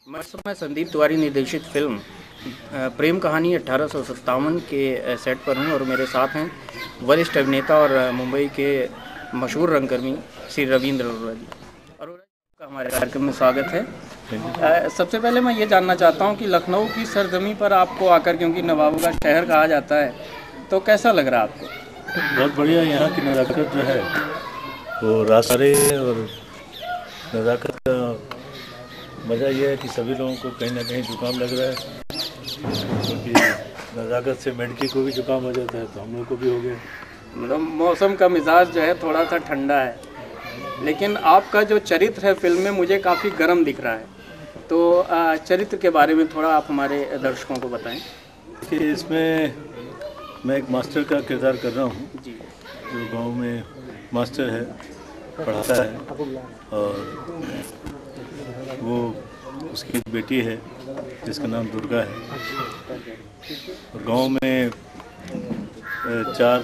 मैं इस समय संदीप तिवारी निर्देशित फिल्म प्रेम कहानी 1857 के सेट पर हूं और मेरे साथ हैं वरिष्ठ अभिनेता और मुंबई के मशहूर रंगकर्मी श्री रविंद्र अरोड़ा जी। अरोड़ा जी का हमारे कार्यक्रम में स्वागत है। सबसे पहले मैं ये जानना चाहता हूं कि लखनऊ की सरजमी पर आपको आकर, क्योंकि नवाबों का शहर कहा जाता है, तो कैसा लग रहा है आपको? बहुत बढ़िया। यहाँ की नज़ाकत जो है वो रास्ते और नज़ाकत का मज़ा ये है कि सभी लोगों को कहीं ना कहीं जुकाम लग रहा है, क्योंकि नज़ाकत से मेडकी को भी जुकाम हो जाता है, तो हम लोग को भी हो गया। मतलब मौसम का मिजाज जो है थोड़ा सा ठंडा है, लेकिन आपका जो चरित्र है फिल्म में मुझे काफ़ी गर्म दिख रहा है, तो चरित्र के बारे में थोड़ा आप हमारे दर्शकों को बताएं। कि इसमें मैं एक मास्टर का किरदार कर रहा हूँ जी। जो गांव में मास्टर है, पढ़ाता है, और वो उसकी एक बेटी है जिसका नाम दुर्गा है। और गांव में 4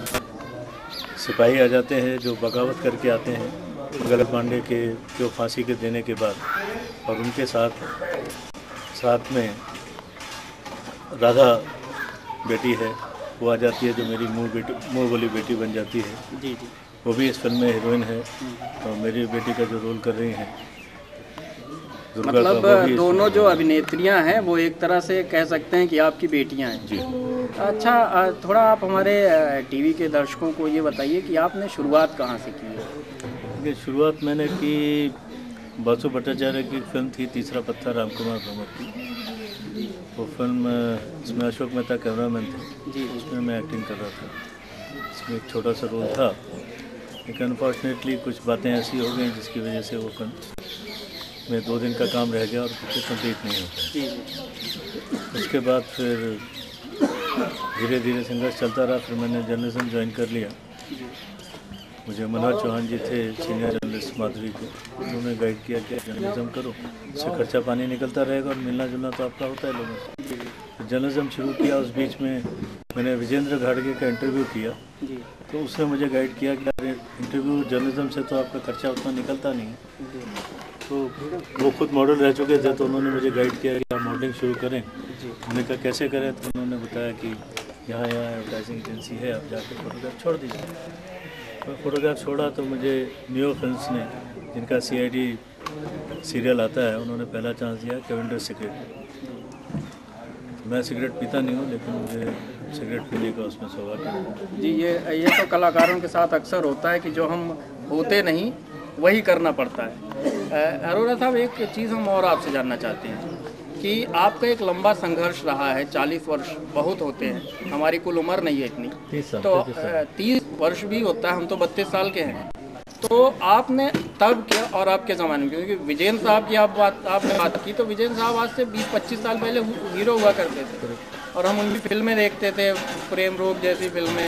सिपाही आ जाते हैं जो बगावत करके आते हैं मंगल पांडे के जो फांसी के देने के बाद, और उनके साथ में राधा बेटी है, वो आ जाती है जो मेरी मुँह बोली बेटी बन जाती है। जी जी। वो भी इस फिल्म में हीरोइन है, और मेरी बेटी का जो रोल कर रही हैं मतलब दोनों जो अभिनेत्रियां हैं वो एक तरह से कह सकते हैं कि आपकी बेटियां हैं। जी। अच्छा, थोड़ा आप हमारे टीवी के दर्शकों को ये बताइए कि आपने शुरुआत कहाँ से की है? ये शुरुआत मैंने की बासु भट्टाचार्य की फिल्म थी तीसरा पत्थर, रामकुमार भ्रमर की। वो फिल्म इसमें अशोक मेहता कैमरामैन थे जी। उसमें मैं एक्टिंग कर रहा था। इसमें एक छोटा सा रोल था, लेकिन अनफॉर्चुनेटली कुछ बातें ऐसी हो गई जिसकी वजह से वो फिल्म में 2 दिन का काम रह गया और पिक्चर कंप्लीट नहीं होता। उसके बाद फिर धीरे धीरे संघर्ष चलता रहा। फिर मैंने जर्नलिज्म ज्वाइन कर लिया। मुझे मनोहर चौहान जी थे सीनियर जर्नलिस्ट माधुरी के, उन्होंने गाइड किया कि जर्नलिज्म करो, इससे खर्चा पानी निकलता रहेगा और मिलना जुलना तो आपका होता है लोगों से। तो जर्नलिज्म शुरू किया। उस बीच में मैंने विजेंद्र घाड़गे का इंटरव्यू किया, तो उसने मुझे गाइड किया कि यार इंटरव्यू जर्नलिज्म से तो आपका खर्चा उतना निकलता नहीं है। तो वो खुद मॉडल रह चुके थे, तो उन्होंने मुझे गाइड किया कि आप मॉडलिंग शुरू करें। मैंने कहा कैसे करें, तो उन्होंने बताया कि यहाँ एडवर्टाइजिंग एजेंसी है, आप जाकर फोटोग्राफ छोड़ दीजिए। तो फोटोग्राफ छोड़ा तो मुझे न्यू फिल्म्स ने, जिनका CID सीरियल आता है, उन्होंने पहला चांस दिया कैवेंडर सिगरेट। मैं सिगरेट पीता नहीं हूँ, लेकिन मुझे सिगरेट पीने का उसमें सौभाग्य है। जी, ये तो कलाकारों के साथ अक्सर होता है कि जो हम होते नहीं वही करना पड़ता है। अरोड़ा साहब, एक चीज़ हम और आपसे जानना चाहते हैं कि आपका एक लंबा संघर्ष रहा है। 40 वर्ष बहुत होते हैं, हमारी कुल उम्र नहीं है इतनी, 30 साल, तो 30 वर्ष भी होता है, हम तो 32 साल के हैं। तो आपने तब क्या और आपके ज़माने में, क्योंकि विजेंद्र साहब की आपने बात की, तो विजेंद्र साहब आज से 20-25 साल पहले हीरो हुआ करते थे और हम उनकी फिल्में देखते थे, प्रेम रोग जैसी फिल्में।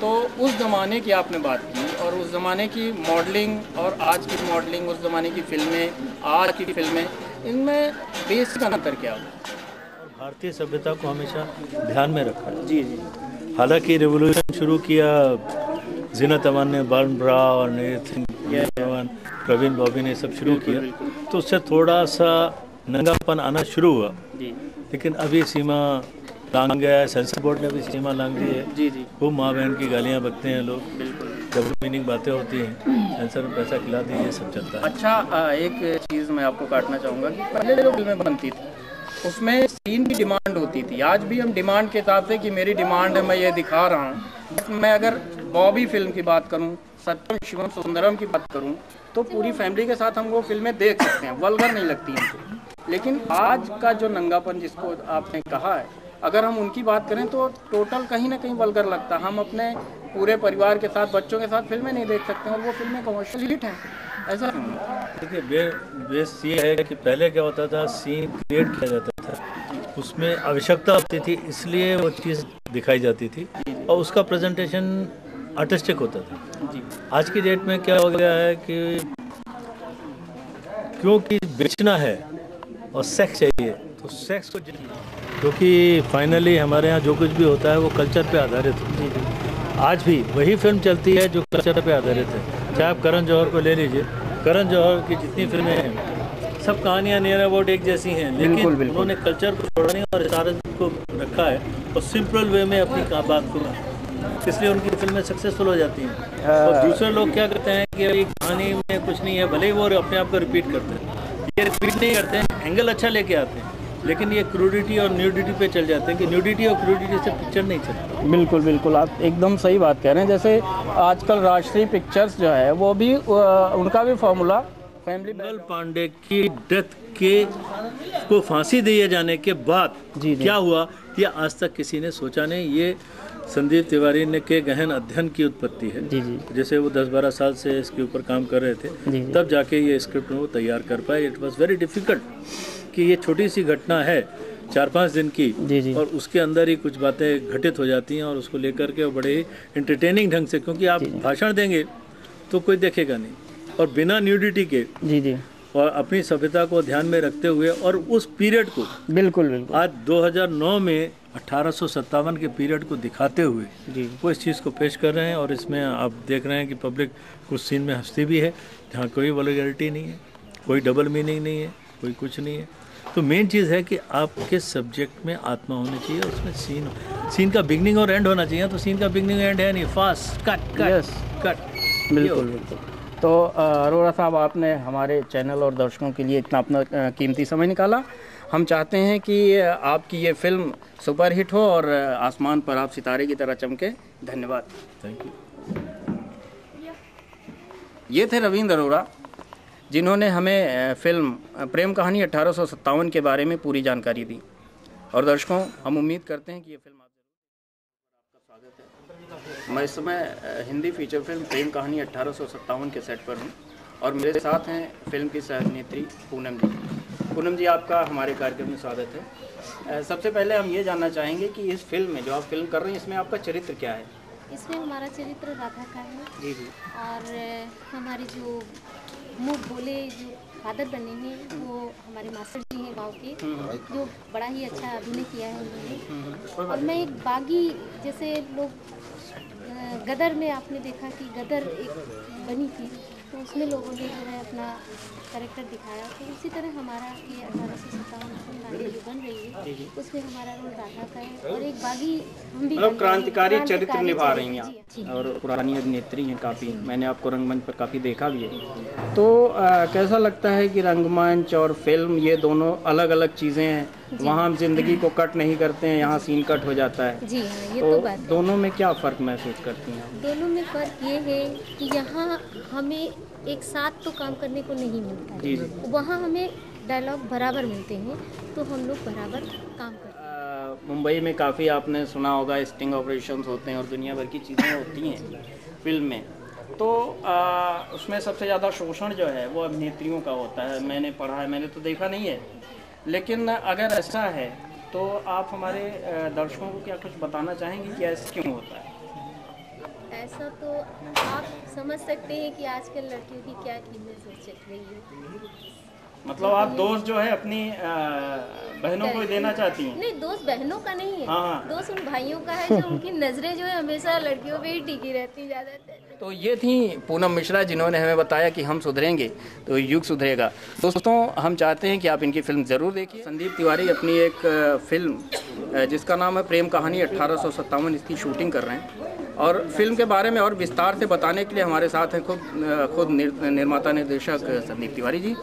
तो उस ज़माने की आपने बात की, और उस ज़माने की मॉडलिंग और आज की मॉडलिंग, उस ज़माने की फिल्में, आज की फिल्में, इनमें बेसिक अंतर क्या हुआ? भारतीय सभ्यता को हमेशा ध्यान में रखा है। जी जी। हालांकि रेवोल्यूशन शुरू किया जीनत अमान ने, बार्न ब्रा और प्रवीण बॉबी ने सब शुरू किया, तो उससे थोड़ा सा नंगापन आना शुरू हुआ। जी। लेकिन अभी सीमा लांग गया है, सेंसर बोर्ड ने भी सीमा लांग दी है। जी जी। वो माँ बहन की गालियाँ बकते हैं लोग, बिल्कुल। डबल मीनिंग बातें होती हैं, सेंसर में पैसा खिला दीजिए, सब चलता है। अच्छा, एक चीज़ मैं आपको काटना चाहूँगा कि पहले जो फिल्में बनती थी उसमें सीन की डिमांड होती थी। आज भी हम डिमांड के हिसाब से कि मेरी डिमांड है, मैं ये दिखा रहा हूँ। मैं अगर बॉबी फिल्म की बात करूँ, सत्यम शिवम सुंदरम की बात करूँ, तो पूरी फैमिली के साथ हम वो फिल्में देख सकते हैं, वल्गर नहीं लगती हमको। लेकिन आज का जो नंगापन जिसको आपने कहा है, अगर हम उनकी बात करें तो टोटल कहीं ना कहीं वल्गर लगता है। हम अपने पूरे परिवार के साथ, बच्चों के साथ फिल्में नहीं देख सकते और वो फिल्में कमर्शियल हिट हैं, ऐसा क्यों? देखिए, बेस ये है कि पहले क्या होता था, सीन क्रिएट किया जाता था, उसमें आवश्यकता होती थी, इसलिए वो चीज़ दिखाई जाती थी और उसका प्रेजेंटेशन आर्टिस्टिक होता था। जी। आज की डेट में क्या हो गया है कि क्योंकि बेचना है और सेक्स चाहिए, तो सेक्स को, क्योंकि फाइनली हमारे यहाँ जो कुछ भी होता है वो कल्चर पे आधारित होता है। आज भी वही फिल्म चलती है जो कल्चर पे आधारित है। चाहे आप करण जौहर को ले लीजिए, करण जौहर की जितनी फिल्में हैं सब कहानियाँ नियर अबाउट एक जैसी हैं, लेकिन बिल्कुल, बिल्कुल। उन्होंने कल्चर को छोड़ा नहीं और इशारे को रखा है और सिंपल वे में अपनी बात को, इसलिए उनकी फिल्में सक्सेसफुल हो जाती हैं। और दूसरे लोग क्या करते हैं कि ये कहानी में कुछ नहीं है, भले ही वो अपने आप को रिपीट करते हैं, ये रिपीट नहीं करते हैं, एंगल अच्छा लेके आते हैं, लेकिन ये क्रूडिटी और न्यूडिटी पे चल जाते हैं कि न्यूडिटी और क्रूडिटी से पिक्चर नहीं चलती। बिल्कुल बिल्कुल, आप एकदम सही बात कह रहे हैं। जैसे आजकल राष्ट्रीय पिक्चर्स जो है वो भी उनका भी फॉर्मूला फैमिली। मंगल पांडे की डेथ के को फांसी दिए जाने के बाद जी। क्या हुआ, ये आज तक किसी ने सोचा नहीं। ये संदीप तिवारी ने के गहन अध्ययन की उत्पत्ति है। जी जी जैसे वो 10-12 साल से इसके ऊपर काम कर रहे थे, जी। तब जाके ये स्क्रिप्ट वो तैयार कर पाए। इट वॉज वेरी डिफिकल्ट कि ये छोटी सी घटना है 4-5 दिन की, जी। और उसके अंदर ही कुछ बातें घटित हो जाती हैं और उसको लेकर के वो बड़े ही इंटरटेनिंग ढंग से, क्योंकि आप भाषण देंगे तो कोई देखेगा नहीं, और बिना न्यूडिटी के जी और अपनी सभ्यता को ध्यान में रखते हुए और उस पीरियड को बिल्कुल बिल्कुल आज 2009 में 1857 के पीरियड को दिखाते हुए जी वो इस चीज़ को पेश कर रहे हैं। और इसमें आप देख रहे हैं कि पब्लिक कुछ सीन में हंसती भी है, जहाँ कोई वल्गैरिटी नहीं है, कोई डबल मीनिंग नहीं है, कोई कुछ नहीं है। तो मेन चीज़ है कि आपके सब्जेक्ट में आत्मा होनी चाहिए, उसमें सीन का बिगनिंग और एंड होना चाहिए। तो सीन का बिगनिंग एंड है नहीं, फास्ट कट यस कट। बिल्कुल बिल्कुल। तो अरोड़ा साहब, आपने हमारे चैनल और दर्शकों के लिए इतना अपना कीमती समय निकाला। हम चाहते हैं कि आपकी ये फिल्म सुपरहिट हो और आसमान पर आप सितारे की तरह चमके। धन्यवाद। Thank you. ये थे रविंद्र अरोड़ा, जिन्होंने हमें फिल्म प्रेम कहानी 1857 के बारे में पूरी जानकारी दी। और दर्शकों, हम उम्मीद करते हैं कि ये फिल्म आपका स्वागत है। मैं इस समय हिंदी फीचर फिल्म प्रेम कहानी 1857 के सेट पर हूँ और मेरे साथ हैं फिल्म की सह अभिनेत्री पूनम जी। पूनम जी, आपका हमारे कार्यक्रम में स्वागत है। सबसे पहले हम ये जानना चाहेंगे कि इस फिल्म में जो आप फिल्म कर रही हैं, इसमें आपका चरित्र क्या है? इसमें हमारा चरित्र राधा का है। जी जी। और हमारे जो मुँह बोले जो फादर बने हैं वो हमारे मास्टर जी हैं गांव के, जो बड़ा ही अच्छा अभिनय किया है उन्होंने। और मैं एक बागी, जैसे लोग गदर में आपने देखा कि गदर एक बनी थी, तो उसमें लोगों ने जो है अपना कैरेक्टर दिखाया। तो उसी तरह हमारा ये 1857 गाड़ी जो बन रही है उसमें हमारा रोल राधा का है और एक बागी हम भी मतलब क्रांतिकारी चरित्र निभा रही हैं जी। आप, और पुरानी अभिनेत्री हैं काफ़ी। मैंने आपको रंगमंच पर काफ़ी देखा भी है। तो कैसा लगता है कि रंगमंच और फिल्म ये दोनों अलग अलग चीज़ें हैं? वहाँ हम जिंदगी को कट नहीं करते हैं, यहाँ सीन कट हो जाता है। जी हाँ, ये तो बात है। दोनों में क्या फ़र्क महसूस करती हैं आप? दोनों में फ़र्क ये है कि यहाँ हमें एक साथ तो काम करने को नहीं मिलता जी है, जी। वहाँ हमें डायलॉग बराबर मिलते हैं, तो हम लोग बराबर काम करते हैं। मुंबई में काफ़ी आपने सुना होगा स्टिंग ऑपरेशंस होते हैं और दुनिया भर की चीज़ें होती हैं फिल्म में। तो उसमें सबसे ज़्यादा शोषण जो है वो अभिनेत्रियों का होता है। मैंने पढ़ा है, मैंने तो देखा नहीं है, लेकिन अगर ऐसा है तो आप हमारे दर्शकों को क्या कुछ बताना चाहेंगे कि ऐसा क्यों होता है? ऐसा तो आप समझ सकते हैं कि आजकल लड़कियों की क्या कीमत चल रही है। मतलब आप दोस्त जो है अपनी बहनों को ही देना चाहती हैं? नहीं, दोस्त बहनों का नहीं है, हाँ। दोस्त उन भाइयों का है जो उनकी नजरें जो है हमेशा लड़कियों पे ही टिकी रहती ज़्यादातर। तो ये थी पूनम मिश्रा, जिन्होंने हमें बताया कि हम सुधरेंगे तो युग सुधरेगा। दोस्तों, हम चाहते हैं कि आप इनकी फिल्म ज़रूर देखिए। संदीप तिवारी अपनी एक फिल्म जिसका नाम है प्रेम कहानी 1857, इसकी शूटिंग कर रहे हैं। और फिल्म के बारे में और विस्तार से बताने के लिए हमारे साथ हैं खुद निर्माता निर्देशक संदीप तिवारी जी।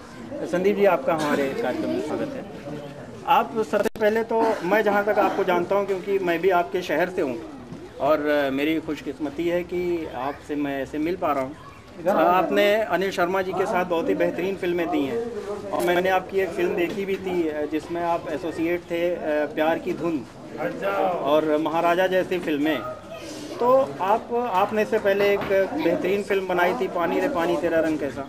संदीप जी, आपका हमारे कार्यक्रम में स्वागत है। आप सबसे पहले तो मैं जहाँ तक आपको जानता हूँ, क्योंकि मैं भी आपके शहर से हूँ और मेरी खुशकिस्मती है कि आपसे मैं ऐसे मिल पा रहा हूँ। आपने अनिल शर्मा जी के साथ बहुत ही बेहतरीन फिल्में दी हैं और मैंने आपकी एक फ़िल्म देखी भी थी जिसमें आप एसोसिएट थे, प्यार की धुन और महाराजा जैसी फिल्में। तो आपने इससे पहले एक बेहतरीन फिल्म बनाई थी, पानी रे पानी तेरा रंग कैसा।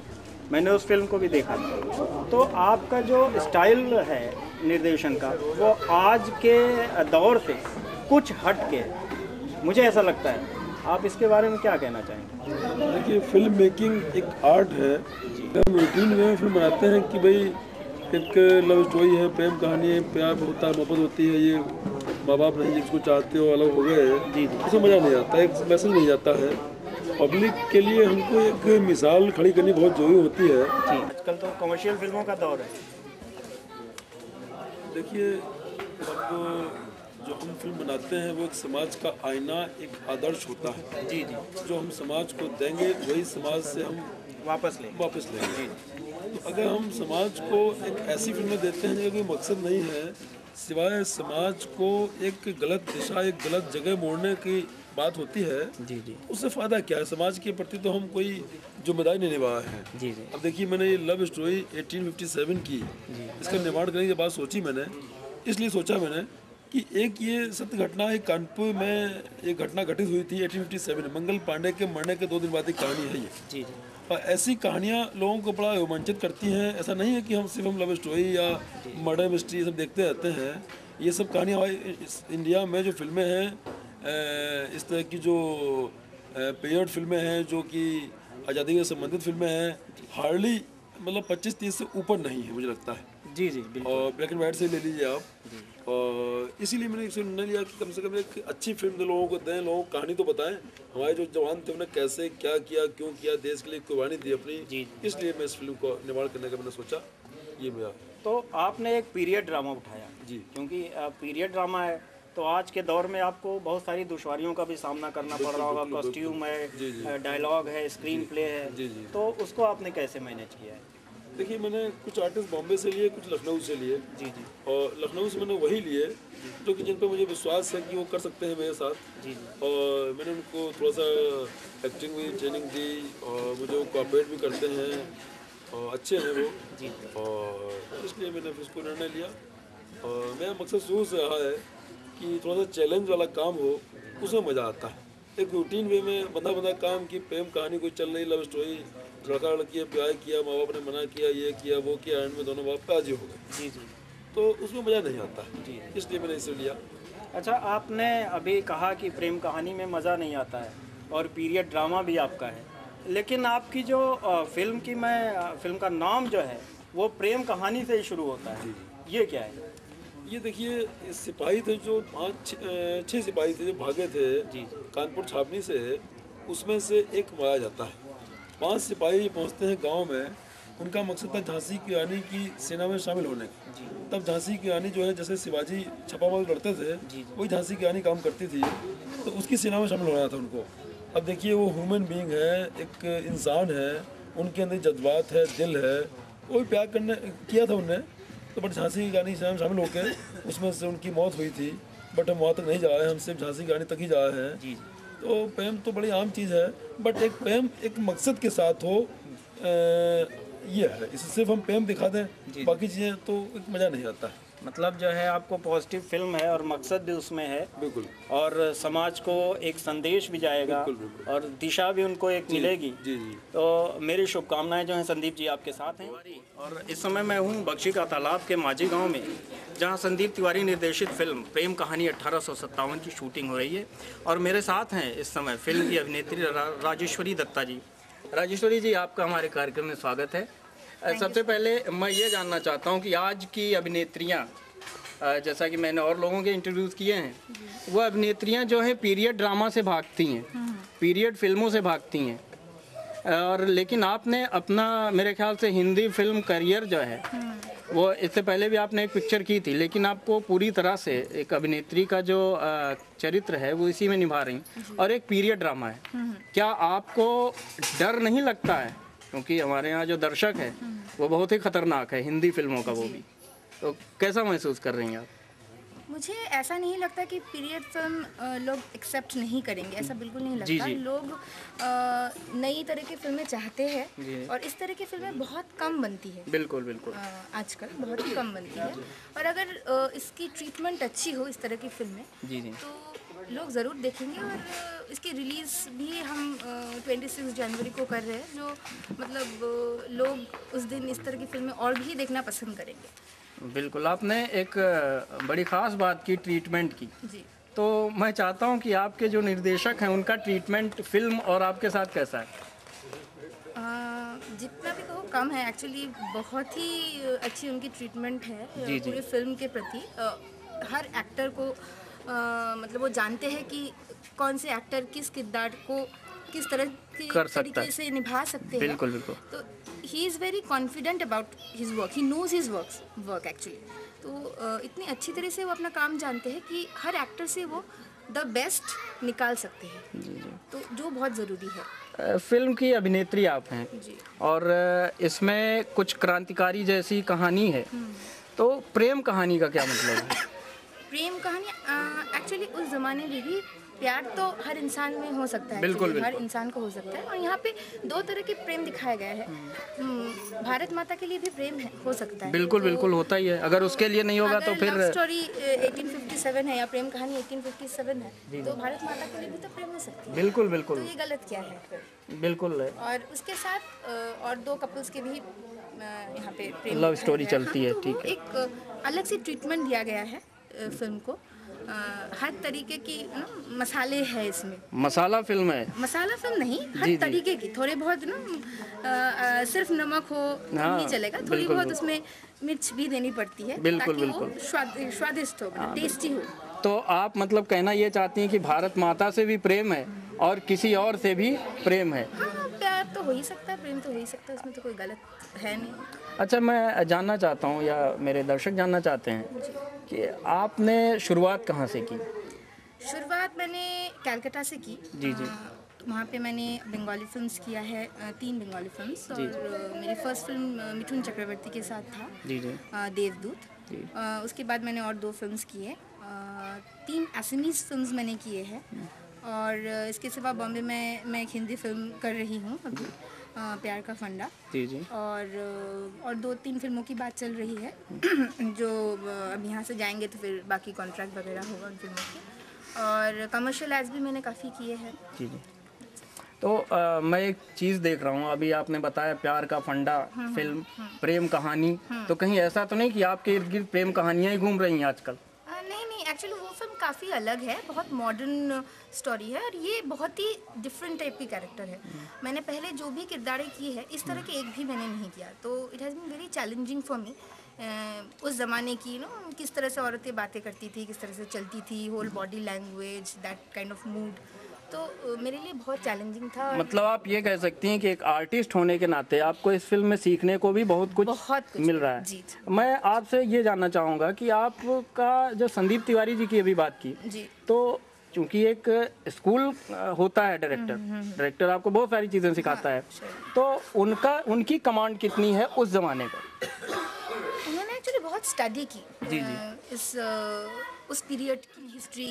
मैंने उस फिल्म को भी देखा था। तो आपका जो स्टाइल है निर्देशन का, वो आज के दौर से कुछ हट के, मुझे ऐसा लगता है। आप इसके बारे में क्या कहना चाहेंगे? देखिए, फिल्म मेकिंग एक आर्ट है। हम रूटीन में फिल्म बनाते हैं कि भाई एक लव स्टोरी है, प्रेम कहानी है, प्यार होता है, मोहब्बत होती है, ये माँ बाप नहीं जिसको चाहते हो अलग हो गए जी, उसमें मज़ा नहीं आता है, एक मैसेज नहीं जाता है। पब्लिक के लिए हमको एक मिसाल खड़ी करनी बहुत जरूरी होती है। जी, आजकल तो कमर्शियल फिल्मों का दौर है। देखिए, अब जो हम फिल्म बनाते हैं वो एक समाज का आईना, एक आदर्श होता है। जी जी, जो हम समाज को देंगे वही समाज से हम वापस लेंगे। तो अगर हम समाज को एक ऐसी फिल्में देते हैं जिसका कोई मकसद नहीं है सिवाय समाज को एक गलत दिशा, एक गलत जगह मोड़ने की बात होती है, जी जी, उससे फ़ायदा क्या है? समाज के प्रति तो हम कोई जिम्मेदारी नहीं निभा है। जी जी, अब देखिए, मैंने ये लव स्टोरी 1857 की, इसका निर्माण करने की बात सोची मैंने, इसलिए सोचा मैंने कि एक ये सत्य घटना, एक कानपुर में एक घटना घटित हुई थी 1857 में। मंगल पांडे के मरने के 2 दिन बाद की कहानी है ये। जी जी, और ऐसी कहानियाँ लोगों को बड़ा रोमांचित करती हैं। ऐसा नहीं है कि हम सिर्फ लव स्टोरी या मर्डर मिस्ट्री ये सब देखते रहते हैं। ये सब कहानियाँ हमारे इंडिया में जो फिल्में हैं, इस तरह की जो पीरियड फिल्में हैं, जो कि आज़ादी से संबंधित फिल्में हैं, हार्डली मतलब 25-30 से ऊपर नहीं है मुझे लगता है। जी जी, बिल्कुल। और ब्लैक एंड वाइट से ले लीजिए आप। और इसीलिए मैंने एक निर्णय लिया कि कम से कम एक अच्छी फिल्म तो लोगों को दें, लोगों को कहानी तो बताएं। हमारे जो जवान थे उन्होंने कैसे क्या किया, क्यों किया, देश के लिए कुर्बानी दी अपनी। जी। इसलिए मैं इस फिल्म को निर्माण करने का मैंने सोचा, ये मेरा। तो आपने एक पीरियड ड्रामा उठाया जी। क्योंकि पीरियड ड्रामा है तो आज के दौर में आपको बहुत सारी दुश्वारियों का भी सामना करना पड़ रहा होगा। कॉस्ट्यूम है, डायलॉग है, स्क्रीन प्ले है। जी जी। तो उसको आपने कैसे मैनेज किया है? देखिए, मैंने कुछ आर्टिस्ट बॉम्बे से लिए, कुछ लखनऊ से लिए। जी जी, और लखनऊ से मैंने वही लिए जो कि जिन पर मुझे विश्वास है कि वो कर सकते हैं मेरे साथ। जी जी, और मैंने उनको थोड़ा सा एक्टिंग भी ट्रेनिंग दी और मुझे वो कोऑपरेट भी करते हैं और अच्छे हैं वो। जी। और इसलिए मैंने इसको निर्णय लिया। और मेरा मकसद शुरू से रहा है कि थोड़ा सा चैलेंज वाला काम हो, उसमें मज़ा आता है। एक रूटीन वे में बंधा काम की प्रेम कहानी कोई चल रही, लव स्टोरी, लड़का लड़की है, प्यार किया, माँ बाप ने मना किया, ये किया वो किया, एंड में दोनों बाप राजी हो गए। जी जी, तो उसमें मज़ा नहीं आता। जी। इसलिए मैंने इसे लिया। अच्छा, आपने अभी कहा कि प्रेम कहानी में मज़ा नहीं आता है और पीरियड ड्रामा भी आपका है, लेकिन आपकी जो फिल्म का नाम जो है वो प्रेम कहानी से ही शुरू होता है। ये क्या है? ये देखिए, सिपाही थे जो 5-6 सिपाही थे जो भागे थे जी। कानपुर छावनी से, उसमें से एक मारा जाता है। 5 सिपाही पहुंचते हैं गांव में। उनका मकसद था झांसी की रानी की सेना में शामिल होने का। तब झांसी की रानी जो है, जैसे शिवाजी छापामार लड़ते थे, वही झांसी की रानी काम करती थी, तो उसकी सेना में शामिल होना था उनको। अब देखिए, वो ह्यूमन बीइंग है, एक इंसान है, उनके अंदर जज्बात है, दिल है, वो भी प्यार करने किया था उनने। तो बट झांसी की रानी से हम शामिल होकर उसमें से उनकी मौत हुई थी। बट हम वहाँ तक नहीं जा रहे हैं, हम सिर्फ झांसी की रानी तक ही जा रहे हैं। जी। तो प्रेम तो बड़ी आम चीज़ है, बट एक प्रेम एक मकसद के साथ हो, ये है। इसे सिर्फ हम प्रेम दिखा दें, बाकी चीज़ें तो एक मज़ा नहीं आता है। मतलब जो है आपको पॉजिटिव फिल्म है और मकसद भी उसमें है। बिल्कुल। और समाज को एक संदेश भी जाएगा। बिल्कुल, बिल्कुल। और दिशा भी उनको एक मिलेगी। जी जी। तो मेरी शुभकामनाएं जो हैं संदीप जी आपके साथ हैं। और इस समय मैं हूं बख्शी का तालाब के माझी गांव में, जहां संदीप तिवारी निर्देशित फिल्म प्रेम कहानी 1857 की शूटिंग हो रही है। और मेरे साथ हैं इस समय फिल्म की अभिनेत्री राजेश्वरी दत्ता जी। राजेश्वरी जी, आपका हमारे कार्यक्रम में स्वागत है। सबसे पहले मैं ये जानना चाहता हूँ कि आज की अभिनेत्रियाँ, जैसा कि मैंने और लोगों के इंटरव्यूज़ किए हैं, वो अभिनेत्रियाँ जो है पीरियड ड्रामा से भागती हैं, पीरियड फिल्मों से भागती हैं। और लेकिन आपने अपना, मेरे ख्याल से हिंदी फिल्म करियर जो है वो, इससे पहले भी आपने एक पिक्चर की थी, लेकिन आपको पूरी तरह से एक अभिनेत्री का जो चरित्र है वो इसी में निभा रही, और एक पीरियड ड्रामा है। क्या आपको डर नहीं लगता है? क्योंकि हमारे यहाँ जो दर्शक है वो बहुत ही खतरनाक है, हिंदी फिल्मों का वो भी। तो कैसा महसूस कर रही हैं आप? मुझे ऐसा नहीं लगता कि पीरियड फिल्म लोग एक्सेप्ट नहीं करेंगे, ऐसा बिल्कुल नहीं जी, लगता। जी। लोग नई तरह की फिल्में चाहते हैं और इस तरह की फिल्में बहुत कम बनती है। बिल्कुल बिल्कुल। आजकल बहुत ही कम बनती है। और अगर इसकी ट्रीटमेंट अच्छी हो, इस तरह की फिल्में, जी जी, तो लोग ज़रूर देखेंगे। और इसकी रिलीज़ भी हम 26 जनवरी को कर रहे हैं, जो मतलब लोग उस दिन इस तरह की फिल्में और भी देखना पसंद करेंगे। बिल्कुल। आपने एक बड़ी ख़ास बात की, ट्रीटमेंट की। जी। तो मैं चाहता हूं कि आपके जो निर्देशक हैं उनका ट्रीटमेंट फिल्म और आपके साथ कैसा है? जितना भी कहो कम है। एक्चुअली बहुत ही अच्छी उनकी ट्रीटमेंट है जी, जी। पूरी फिल्म के प्रति। हर एक्टर को मतलब वो जानते हैं कि कौन से एक्टर किस किरदार को किस तरह के कर सकता तरीके है। से निभा सकते हैं। बिल्कुल बिल्कुल। तो he is very confident about his work, he knows his work actually. तो इतनी अच्छी तरह से वो अपना काम जानते हैं कि हर एक्टर से वो द बेस्ट निकाल सकते हैं, तो जो बहुत ज़रूरी है। फिल्म की अभिनेत्री आप हैं जी। और इसमें कुछ क्रांतिकारी जैसी कहानी है, तो प्रेम कहानी का क्या मतलब है? प्रेम कहानी एक्चुअली उस ज़माने में भी प्यार तो हर इंसान में हो सकता है, बिल्कुल, actually, हर बिल्कुल। इंसान को हो सकता है। और यहाँ पे दो तरह के प्रेम दिखाया गया है। भारत माता के लिए भी प्रेम हो सकता है। बिल्कुल तो बिल्कुल होता ही है, अगर उसके लिए नहीं होगा तो फिर लव स्टोरी 1857 है या प्रेम कहानी 1857 है, तो भारत माता के लिए भी तो प्रेम हो सकती है। बिल्कुल तो बिल्कुल ये गलत क्या है फिर? बिल्कुल है। और उसके साथ और दो कपल्स के भी यहाँ पे प्रेम लव दिखाया स्टोरी गया चलती है, तो ठीक वो है। एक अलग से ट्रीटमेंट दिया गया है फिल्म को। हर तरीके की मसाले है इसमें। मसाला फिल्म है। मसाला फिल्म नहीं, जी, हर जी। तरीके की, थोड़े बहुत सिर्फ नमक हो हाँ, नहीं चलेगा, थोड़ी बिल्कुल, बहुत बिल्कुल। उसमें मिर्च भी देनी पड़ती है बिल्कुल, ताकि वो बिल्कुल। स्वादिष्ट हो, टेस्टी हो। तो आप मतलब कहना ये चाहती हैं कि भारत माता से भी प्रेम है और किसी और से भी प्रेम है। हाँ, प्यार तो हो ही सकता है, प्रेम तो हो ही सकता है, उसमें तो कोई गलत है नहीं। अच्छा, मैं जानना चाहता हूँ या मेरे दर्शक जानना चाहते हैं कि आपने शुरुआत कहाँ से की? शुरुआत मैंने कलकत्ता से की। जी, जी। वहाँ पे मैंने बंगाली फिल्म्स किया है, 3 बंगाली फिल्म्स। और मेरी फर्स्ट फिल्म मिथुन चक्रवर्ती के साथ था, जी जी देवदूत। जी। उसके बाद मैंने और 2 फिल्म्स किए, 3 असमीज़ फिल्म्स मैंने किए हैं। और इसके सिवा बॉम्बे में मैं एक हिंदी फिल्म कर रही हूँ अभी, प्यार का फंडा। जी जी। और 2-3 फिल्मों की बात चल रही है जो अब यहाँ से जाएंगे तो फिर बाकी कॉन्ट्रैक्ट वगैरह होगा उन फिल्मों के। और कमर्शियल एड्स भी मैंने काफ़ी किए हैं। जी जी। तो मैं एक चीज़ देख रहा हूँ, अभी आपने बताया प्यार का फंडा फिल्म, प्रेम कहानी, तो कहीं ऐसा तो नहीं कि आपके इर्द गिर्द प्रेम कहानियाँ ही घूम रही हैं आजकल? नहीं, एक्चुअली वो फिल्म काफ़ी अलग है, बहुत मॉडर्न स्टोरी है। और ये बहुत ही डिफरेंट टाइप की कैरेक्टर है। मैंने पहले जो भी किरदारें की है, इस तरह के एक भी मैंने नहीं किया, तो it has been very challenging for me. उस ज़माने की किस तरह से औरतें बातें करती थी, किस तरह से चलती थी, whole body language, that kind of mood, तो मेरे लिए बहुत चैलेंजिंग था। मतलब आप ये कह सकती हैं कि एक आर्टिस्ट होने के नाते आपको इस फिल्म में सीखने को भी बहुत कुछ मिल रहा है। जी। मैं आपसे ये जानना चाहूँगा कि आपका जो संदीप तिवारी जी की अभी बात की, जी। तो चूंकि एक स्कूल होता है डायरेक्टर आपको बहुत सारी चीज़ें सिखाता है, तो उनकी कमांड कितनी है उस ज़माने पर? उन्होंने एक्चुअली बहुत स्टडी की जी, जी। उस पीरियड की हिस्ट्री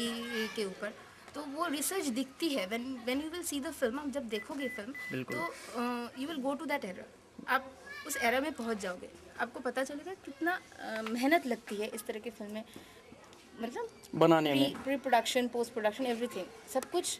के ऊपर, तो वो रिसर्च दिखती है। When you will see the film, आप जब देखोगे फिल्म, बिल्कुल। तो you will go to that era, आप उस एरा में पहुंच जाओगे, आपको पता चलेगा कितना मेहनत लगती है इस तरह की फिल्में, मतलब बनाने में, pre production, post production, everything, सब कुछ,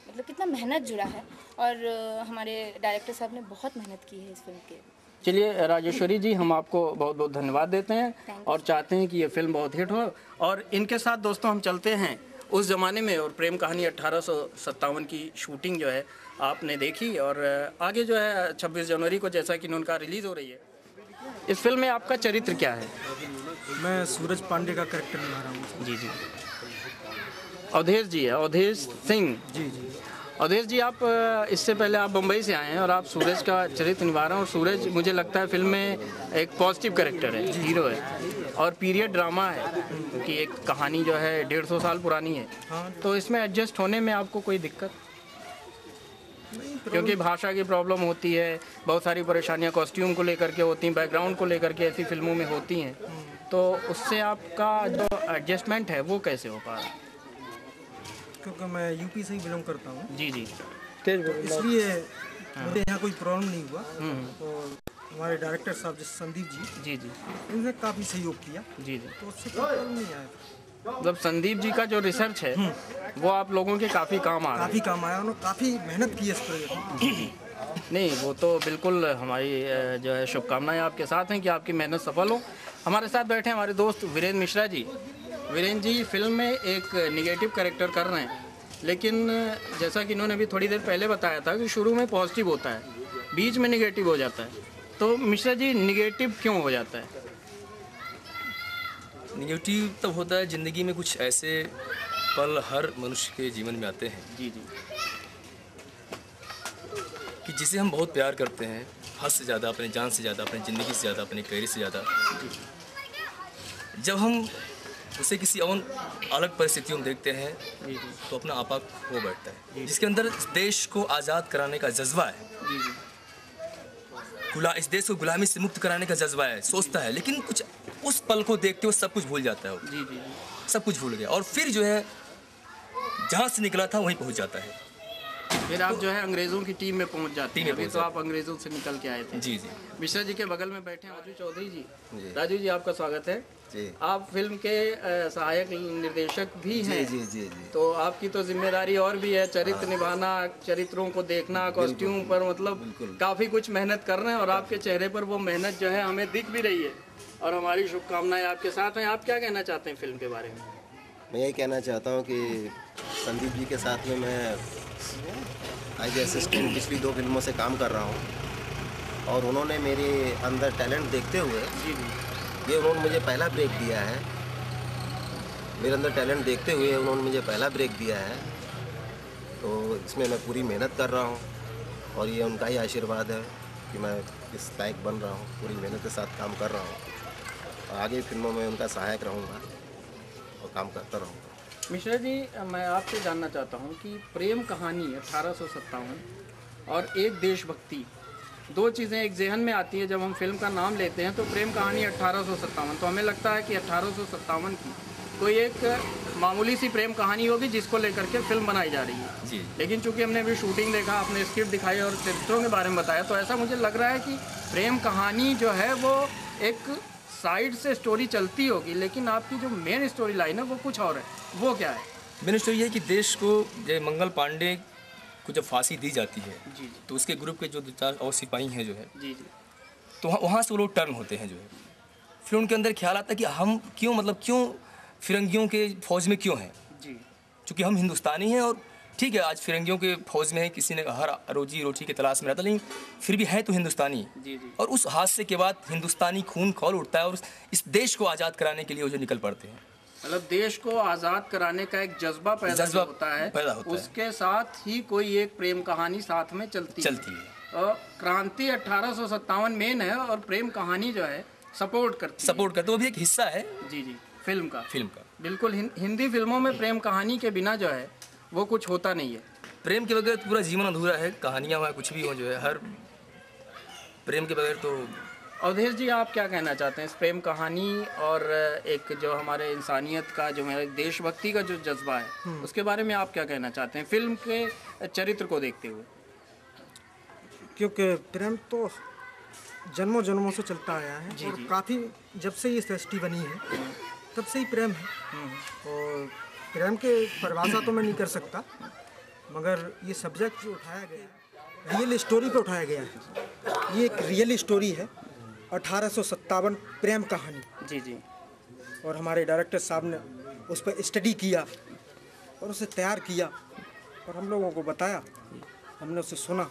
मतलब कितना मेहनत जुड़ा है। और हमारे डायरेक्टर साहब ने बहुत मेहनत की है इस फिल्म के। चलिए राजेश्वरी जी, हम आपको बहुत बहुत धन्यवाद देते हैं और चाहते हैं कि ये फिल्म बहुत हिट हो। और इनके साथ दोस्तों हम चलते हैं उस ज़माने में, और प्रेम कहानी 1857 की शूटिंग जो है आपने देखी, और आगे जो है 26 जनवरी को जैसा कि उनका रिलीज़ हो रही है। इस फिल्म में आपका चरित्र क्या है? मैं सूरज पांडे का कैरेक्टर निभा रहा हूँ। जी जी। अवधेश जी है, अवधेश सिंह। जी जी। अवधेश जी, आप इससे पहले आप मुंबई से आए हैं और आप सूरज का चरित्र निभा रहे हैं, और सूरज मुझे लगता है फिल्म में एक पॉजिटिव कैरेक्टर है, हीरो है, और पीरियड ड्रामा है क्योंकि एक कहानी जो है 150 साल पुरानी है। हाँ। तो इसमें एडजस्ट होने में आपको कोई दिक्कत? क्योंकि भाषा की प्रॉब्लम होती है, बहुत सारी परेशानियां कॉस्ट्यूम को लेकर के होती हैं, बैकग्राउंड को लेकर के ऐसी फिल्मों में होती हैं, तो उससे आपका जो एडजस्टमेंट है वो कैसे हो पा रहा है? क्योंकि मैं यूपी से ही बिलोंग करता हूँ, जी जी। इसलिए मुझे यहाँ कोई प्रॉब्लम नहीं हुआ। और हमारे डायरेक्टर साहब जैसे संदीप जी, जी जी उन्होंने काफ़ी सहयोग किया, जी जी। तो उससे कोई प्रॉब्लम नहीं आया। मतलब संदीप जी का जो रिसर्च है वो आप लोगों के काफ़ी काम आ रहा है। काफ़ी काम आया, उन्होंने काफ़ी मेहनत की इस प्रोजेक्ट। नहीं, वो तो बिल्कुल हमारी जो है शुभकामनाएं आपके साथ हैं कि आपकी मेहनत सफल हो। हमारे साथ बैठे हमारे दोस्त वीरेंद्र मिश्रा जी। वीरेंद्र जी फिल्म में एक निगेटिव कैरेक्टर कर रहे हैं, लेकिन जैसा कि इन्होंने अभी थोड़ी देर पहले बताया था कि शुरू में पॉजिटिव होता है, बीच में निगेटिव हो जाता है, तो मिश्रा जी निगेटिव क्यों हो जाता है? निगेटिव तब होता है ज़िंदगी में कुछ ऐसे पल हर मनुष्य के जीवन में आते हैं जी जी। कि जिसे हम बहुत प्यार करते हैं, हद से ज़्यादा, अपने जान से ज़्यादा, अपनी ज़िंदगी से ज़्यादा, अपने करियर से ज़्यादा, जब हम उसे किसी और अलग परिस्थितियों में देखते हैं तो अपना आपा खो बैठता है। जिसके अंदर इस देश को आज़ाद कराने का जज्बा है, इस देश को गुलामी से मुक्त कराने का जज्बा है, सोचता है, लेकिन कुछ उस पल को देखते हुए सब कुछ भूल जाता है वो। सब कुछ भूल गया और फिर जो है जहाँ से निकला था वहीं पहुँच जाता है। फिर आप जो है अंग्रेज़ों की टीम में पहुंच जाते हैं। अभी तो आप अंग्रेज़ों से निकल के आए थे। जी जी। मिश्रा जी के बगल में बैठे हैं राजू चौधरी जी। राजू जी, आपका स्वागत है जी। आप फिल्म के सहायक निर्देशक भी हैं। जी जी जी। तो आपकी तो जिम्मेदारी और भी है, चरित्र निभाना, चरित्रों को देखना, कॉस्ट्यूम पर, मतलब काफ़ी कुछ मेहनत कर रहे हैं और आपके चेहरे पर वो मेहनत जो है हमें दिख भी रही है और हमारी शुभकामनाएं आपके साथ हैं। आप क्या कहना चाहते हैं फिल्म के बारे में? मैं ये कहना चाहता हूँ कि संदीप जी के साथ में मैं एज असिस्टेंट पिछली 2 फिल्मों से काम कर रहा हूँ और उन्होंने मेरे अंदर टैलेंट देखते हुए ये उन्होंने मुझे पहला ब्रेक दिया है। मेरे अंदर टैलेंट देखते हुए उन्होंने मुझे पहला ब्रेक दिया है, तो इसमें मैं पूरी मेहनत कर रहा हूँ और ये उनका ही आशीर्वाद है कि मैं इस लायक बन रहा हूँ। पूरी मेहनत के साथ काम कर रहा हूँ और आगे फिल्मों में उनका सहायक रहूँगा और काम करता रहूँगा। मिश्रा जी, मैं आपसे जानना चाहता हूँ कि प्रेम कहानी 1857 और एक देशभक्ति, 2 चीज़ें एक जहन में आती है जब हम फिल्म का नाम लेते हैं। तो प्रेम कहानी 1857, तो हमें लगता है कि 1857 की कोई एक मामूली सी प्रेम कहानी होगी जिसको लेकर के फिल्म बनाई जा रही है जी। लेकिन चूंकि हमने अभी शूटिंग देखा, आपने स्क्रिप्ट दिखाई और चरित्रों के बारे में बताया, तो ऐसा मुझे लग रहा है कि प्रेम कहानी जो है वो एक साइड से स्टोरी चलती होगी, लेकिन आपकी जो मेन स्टोरी लाइन है वो कुछ और है। वो क्या है? मेन स्टोरी है कि देश को जय मंगल पांडे को जब फांसी दी जाती है जी। तो उसके ग्रुप के जो 2-4 और सिपाही हैं जो है, जी। तो वहाँ से वो लोग टर्न होते हैं जो है। फिर उनके अंदर ख्याल आता है कि हम क्यों फिरंगियों के फौज में क्यों हैं जी। चूँकि हम हिंदुस्तानी हैं और ठीक है आज फिरंगियों के फौज में है, किसी ने हर रोजी रोटी की तलाश में रहता, लेकिन फिर भी है तो हिंदुस्तानी। जी। और उस हादसे के बाद हिंदुस्तानी खून खौल उठता है और इस देश को आज़ाद कराने के लिए वो जो निकल पड़ते हैं। मतलब देश को आज़ाद कराने का एक जज्बा पैदा होता है, उसके साथ ही कोई एक प्रेम कहानी साथ में चलती है। और क्रांति 1857 मेन है और प्रेम कहानी जो है सपोर्ट करते वो भी एक हिस्सा है। जी। फिल्म का बिल्कुल। हिंदी फिल्मों में प्रेम कहानी के बिना जो है वो कुछ होता नहीं है। प्रेम के बगैर पूरा जीवन अधूरा है, कहानियाँ वहाँ कुछ भी हो जो है, हर प्रेम के बगैर तो। अवधेश जी, आप क्या कहना चाहते हैं इस प्रेम कहानी और एक जो हमारे इंसानियत का, जो हमारे देशभक्ति का जो जज्बा है, उसके बारे में आप क्या कहना चाहते हैं फिल्म के चरित्र को देखते हुए? क्योंकि प्रेम तो जन्मों जन्मों से चलता आया है और काफ़ी जब से ये सृष्टि बनी है तब से ही प्रेम है। और प्रेम के परिभाषा तो मैं नहीं कर सकता, मगर ये सब्जेक्ट जो उठाया गया रियल स्टोरी पे उठाया गया है। ये एक रियल स्टोरी है, 1857 प्रेम कहानी। जी। और हमारे डायरेक्टर साहब ने उस पर स्टडी किया और उसे तैयार किया और हम लोगों को बताया, हमने उसे सुना,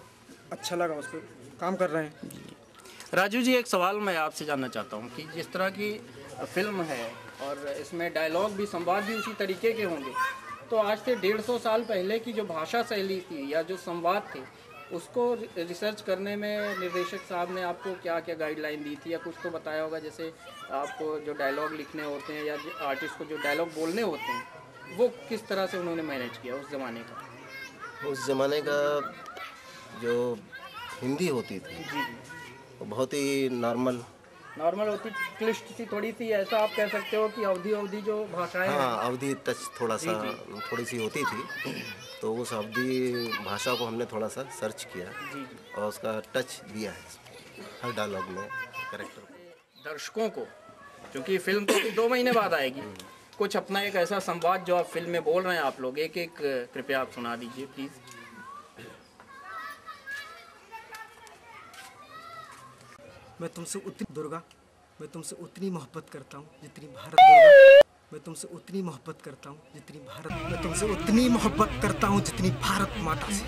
अच्छा लगा, उस पर काम कर रहे हैं। राजू जी, एक सवाल मैं आपसे जानना चाहता हूँ कि जिस तरह की फिल्म है और इसमें डायलॉग भी, संवाद भी उसी तरीके के होंगे, तो आज से 150 साल पहले की जो भाषा शैली थी या जो संवाद थे, उसको रिसर्च करने में निर्देशक साहब ने आपको क्या क्या गाइडलाइन दी थी या कुछ तो बताया होगा? जैसे आपको जो डायलॉग लिखने होते हैं या आर्टिस्ट को जो डायलॉग बोलने होते हैं, वो किस तरह से उन्होंने मैनेज किया उस ज़माने का? उस ज़माने का जो हिंदी होती थी वो बहुत ही नॉर्मल होती, क्लिष्ट सी थोड़ी सी, ऐसा आप कह सकते हो कि अवधि जो भाषाएं, हाँ, अवधि टच थोड़ी सी होती थी, तो उस अवधि भाषा को हमने थोड़ा सा सर्च किया और उसका टच दिया है हर डायलॉग में कैरेक्टर। दर्शकों को, क्योंकि फिल्म तो 2 महीने बाद आएगी, कुछ अपना एक ऐसा संवाद जो आप फिल्म में बोल रहे हैं आप लोग, एक कृपया आप सुना दीजिए प्लीज़। मैं तुमसे उतनी मोहब्बत करता हूँ जितनी भारत दुर्गा। मैं तुमसे उतनी मोहब्बत करता हूँ जितनी भारत माता से।